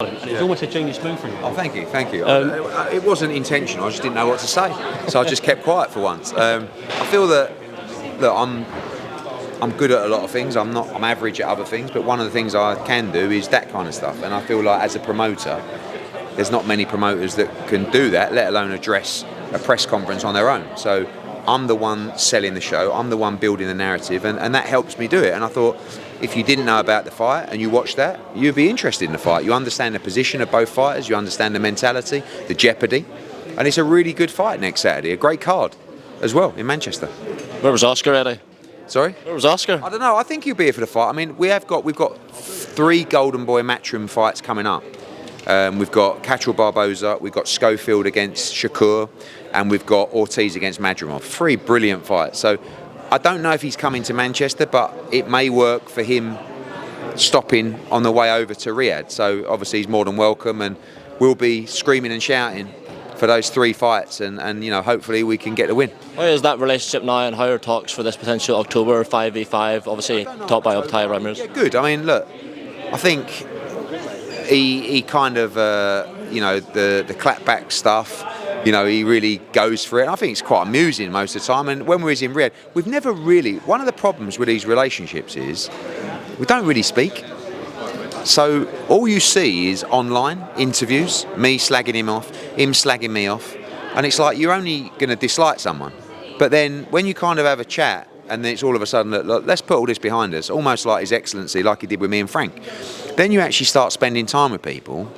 And it was almost a genius move from you. Oh, thank you, thank you. It wasn't intentional. I just didn't know what to say, so I just kept quiet for once. I feel that I'm good at a lot of things. I'm average at other things, but one of the things I can do is that kind of stuff. And I feel like as a promoter, there's not many promoters that can do that, let alone address a press conference on their own. So I'm the one selling the show. I'm the one building the narrative, and that helps me do it. And I thought, if you didn't know about the fight and you watched that, you'd be interested in the fight. You understand the position of both fighters. You understand the mentality, the jeopardy. And it's a really good fight next Saturday. A great card as well in Manchester. Where was Oscar, Eddie? Sorry? Where was Oscar? I don't know. I think he'll be here for the fight. I mean, we've got 3 Golden Boy Matchroom fights coming up. We've got Catterall Barboza, we've got Schofield against Shakur, and we've got Ortiz against Madrimov. 3 brilliant fights. So I don't know if he's coming to Manchester, but it may work for him stopping on the way over to Riyadh. So obviously he's more than welcome, and we'll be screaming and shouting for those 3 fights, and you know, hopefully we can get the win. How is that relationship now, and how are talks for this potential October 5v5, obviously topped by Ty Ramirez? Yeah, good. I mean, look, I think he kind of, you know, the clapback stuff, you know, he really goes for it. And I think it's quite amusing most of the time. And when we was in Riyadh, we've never really, one of the problems with these relationships is we don't really speak. So all you see is online interviews, me slagging him off, him slagging me off. And it's like, you're only going to dislike someone. But then when you kind of have a chat, and then it's all of a sudden, look, let's put all this behind us, almost like His Excellency, like he did with me and Frank. Then you actually start spending time with people.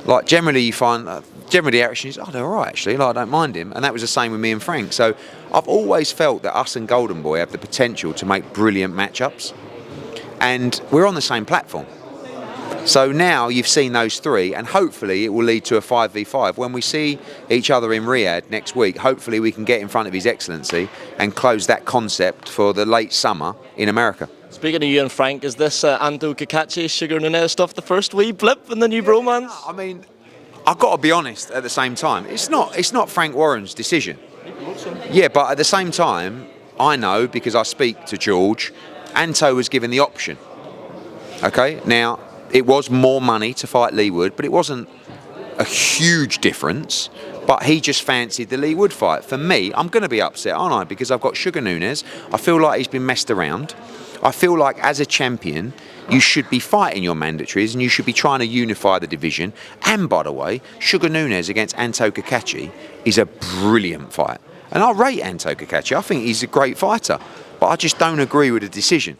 Like generally you find, generally the reaction is, oh, they're all right actually, like, I don't mind him. And that was the same with me and Frank. So I've always felt that us and Golden Boy have the potential to make brilliant matchups. And we're on the same platform. So now you've seen those 3, and hopefully it will lead to a 5v5. When we see each other in Riyadh next week, hopefully we can get in front of His Excellency and close that concept for the late summer in America. Speaking of you and Frank, is this Anto Kakachi, Sugar Nunez stuff the first wee blip in the new bromance? I mean, I've got to be honest at the same time. It's not Frank Warren's decision. Yeah, but at the same time, I know, because I speak to George, Anto was given the option. Okay, now, it was more money to fight Lee Wood, but it wasn't a huge difference. But he just fancied the Lee Wood fight. For me, I'm going to be upset, aren't I? Because I've got Sugar Nunez. I feel like he's been messed around. I feel like as a champion, you should be fighting your mandatories and you should be trying to unify the division. And by the way, Sugar Nunez against Anto Kakachi is a brilliant fight. And I rate Anto Kakachi. I think he's a great fighter. But I just don't agree with the decision.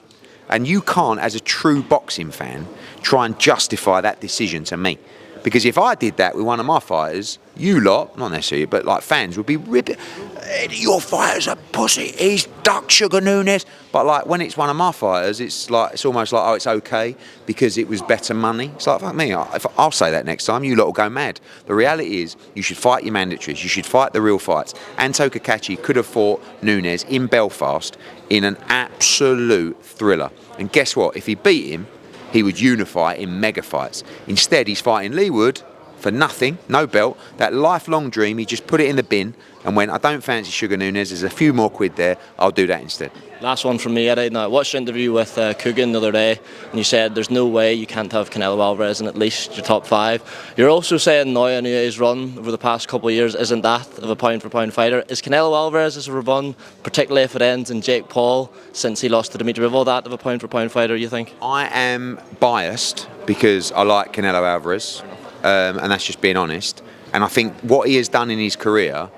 And you can't, as a true boxing fan, try and justify that decision to me. Because if I did that with one of my fighters, you lot, not necessarily, but like fans would be ripping, Eddie, your fighter's a pussy, he's ducked Sugar Nunez. But like when it's one of my fighters, it's almost like, oh, it's okay because it was better money. It's like, fuck me, I'll say that next time, you lot will go mad. The reality is, you should fight your mandatories, you should fight the real fights. Anto Kakachi could have fought Nunez in Belfast in an absolute thriller. And guess what? If he beat him, he would unify in mega fights. Instead, he's fighting Lee Wood for nothing, no belt. That lifelong dream, he just put it in the bin and went, I don't fancy Sugar Nunez, there's a few more quid there, I'll do that instead. Last one from me, Eddie. Now, I watched your interview with Coogan the other day, and you said there's no way you can't have Canelo Alvarez in at least your top 5. You're also saying now his run over the past couple of years isn't that of a pound-for-pound fighter. Is Canelo Alvarez's run, particularly if it ends in Jake Paul, since he lost to Dimitri Bivol, that of a pound-for-pound fighter, you think? I am biased because I like Canelo Alvarez, and that's just being honest. And I think what he has done in his career,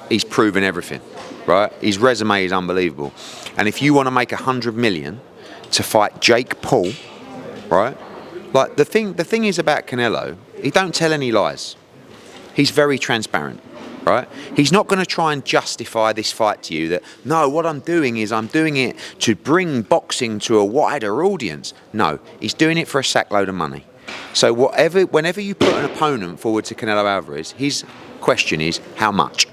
he's proven everything, right? His resume is unbelievable. And if you want to make 100 million to fight Jake Paul, right? Like the thing is about Canelo, he don't tell any lies. He's very transparent, right? He's not going to try and justify this fight to you that, no, what I'm doing is I'm doing it to bring boxing to a wider audience. No, he's doing it for a sackload of money. So whenever you put an opponent forward to Canelo Alvarez, his question is, how much?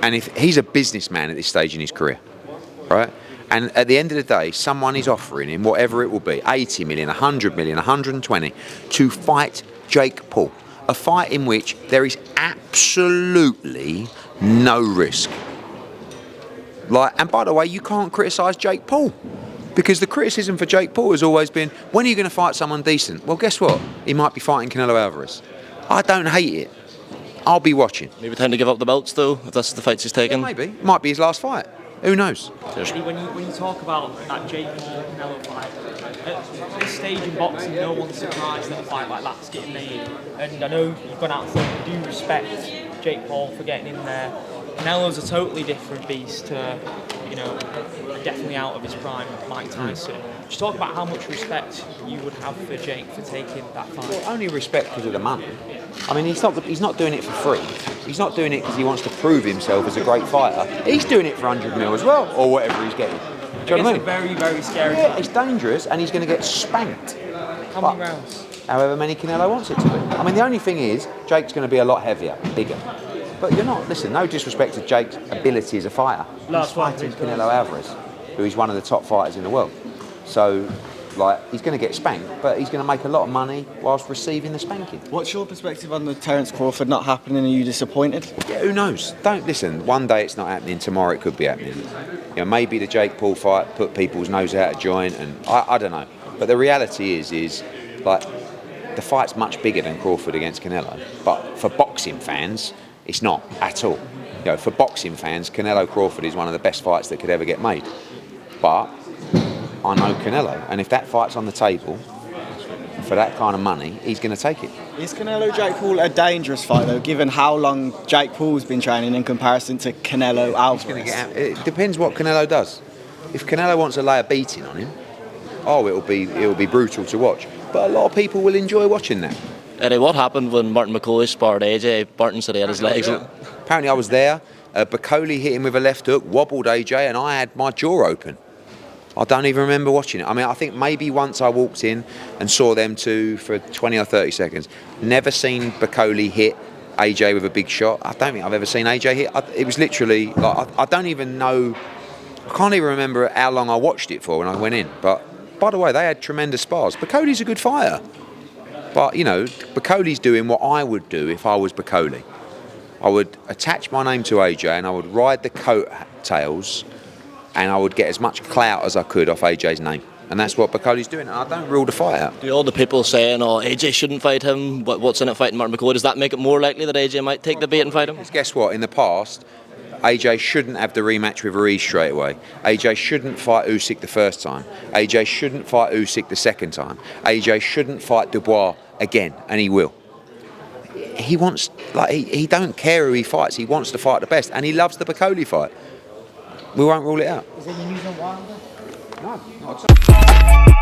And if he's a businessman at this stage in his career, right? And at the end of the day, someone is offering him, whatever it will be, 80 million, 100 million, 120, to fight Jake Paul. A fight in which there is absolutely no risk. And by the way, you can't criticise Jake Paul. Because the criticism for Jake Paul has always been, when are you going to fight someone decent? Well, guess what? He might be fighting Canelo Alvarez. I don't hate it. I'll be watching. Maybe time to give up the belts though, if that's the fights he's taking. Yeah, maybe. Might be his last fight. Who knows? When you talk about that Jake Paul Canelo fight, at this stage in boxing, no one's surprised that a fight like that's getting made. And I know you've gone out and said you do respect Jake Paul for getting in there. Canelo's a totally different beast to, definitely out of his prime, Mike Tyson. Just talk about how much respect you would have for Jake for taking that fight. Well, only respect because of the money. I mean, he's not doing it for free. He's not doing it because he wants to prove himself as a great fighter. He's doing it for 100 mil as well, or whatever he's getting. Do you know what I mean? It's a very, very scary Yeah, fight. it's dangerous, and he's going to get spanked. How many rounds? However many Canelo wants it to be. I mean, the only thing is, Jake's going to be a lot heavier, bigger. But you're not, listen, no disrespect to Jake's ability as a fighter. He's fighting Canelo Alvarez, who is one of the top fighters in the world. So, he's going to get spanked, but he's going to make a lot of money whilst receiving the spanking. What's your perspective on the Terence Crawford not happening? Are you disappointed? Yeah, who knows? Don't listen. One day it's not happening. Tomorrow it could be happening. Maybe the Jake Paul fight put people's nose out of joint, and I don't know. But the reality is the fight's much bigger than Crawford against Canelo. But for boxing fans, it's not at all. For boxing fans, Canelo Crawford is one of the best fights that could ever get made. But I know Canelo, and if that fight's on the table for that kind of money, he's going to take it. Is Canelo Jake Paul a dangerous fight though, given how long Jake Paul's been training in comparison to Canelo Alvarez? It depends what Canelo does. If Canelo wants to lay a beating on him, it'll be brutal to watch. But a lot of people will enjoy watching that. Eddie, what happened when Martin Bakole sparred AJ? Martin said he had his legs. Apparently I was there. Bakole hit him with a left hook, wobbled AJ, and I had my jaw open. I don't even remember watching it. I mean, I think maybe once I walked in and saw them two for 20 or 30 seconds. Never seen Bakole hit AJ with a big shot. I don't think I've ever seen AJ hit. It was literally, I don't even know, I can't even remember how long I watched it for when I went in. But, by the way, they had tremendous spars. Bakole's a good fighter. But, Bakole's doing what I would do if I was Bakole. I would attach my name to AJ and I would ride the coattails and I would get as much clout as I could off AJ's name. And that's what Bakole's doing. And I don't rule the fight out. Do all the people saying, AJ shouldn't fight him, what's in it fighting Martin Bakole, does that make it more likely that AJ might take the bait and fight him? Guess what? In the past, AJ shouldn't have the rematch with Riyadh straight away. AJ shouldn't fight Usyk the first time. AJ shouldn't fight Usyk the second time. AJ shouldn't fight Dubois again, and he will. He wants, he don't care who he fights. He wants to fight the best, and he loves the Bakole fight. We won't rule it out. Is there any news on Wilder? No, not at all.